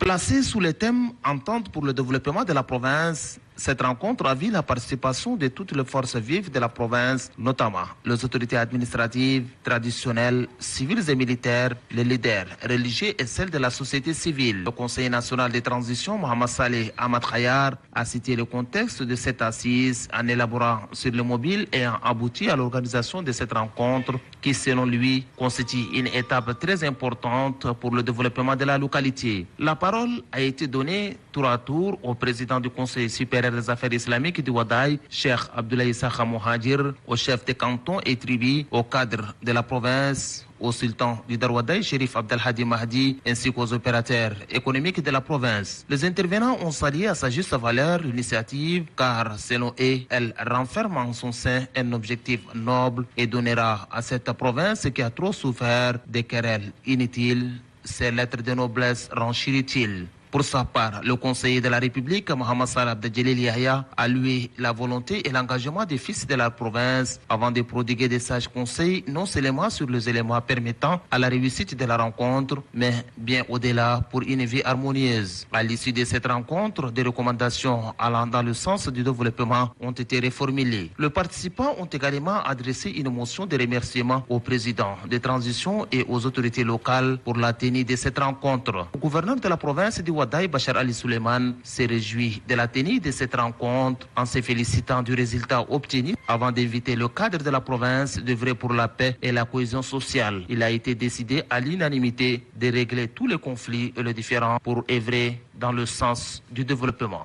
Placée sous le thème Entente pour le développement de la province, cette rencontre a vu la participation de toutes les forces vives de la province, notamment les autorités administratives, traditionnelles, civiles et militaires, les leaders religieux et celles de la société civile. Le Conseil national de transition, Mohamed Saleh Ahmad Khayar, a cité le contexte de cette assise en élaborant sur le mobile et a abouti à l'organisation de cette rencontre qui, selon lui, constitue une étape très importante pour le développement de la localité. La parole a été donnée tour à tour au président du Conseil supérieur des affaires islamiques du Wadaï, Cheikh Abdoulaye Sakha Mohadjir, au chef des cantons et tribus, au cadre de la province, au sultan du Darwadaï, Chérif Abdelhadi Mahdi, ainsi qu'aux opérateurs économiques de la province. Les intervenants ont salué à sa juste valeur l'initiative, car selon eux, elle renferme en son sein un objectif noble et donnera à cette province qui a trop souffert des querelles inutiles ses lettres de noblesse renchérissent-ils. Pour sa part, le conseiller de la République, Mohamed Salah Abdeljelil Yahya, a loué la volonté et l'engagement des fils de la province avant de prodiguer des sages conseils, non seulement sur les éléments permettant à la réussite de la rencontre, mais bien au-delà pour une vie harmonieuse. À l'issue de cette rencontre, des recommandations allant dans le sens du développement ont été reformulées. Les participants ont également adressé une motion de remerciement au président de transition et aux autorités locales pour la tenue de cette rencontre. Le gouverneur de la province du Wadaï, Bachar Ali Suleiman, s'est réjoui de la tenue de cette rencontre en se félicitant du résultat obtenu avant d'éviter le cadre de la province d'œuvrer pour la paix et la cohésion sociale. Il a été décidé à l'unanimité de régler tous les conflits et les différends pour œuvrer dans le sens du développement.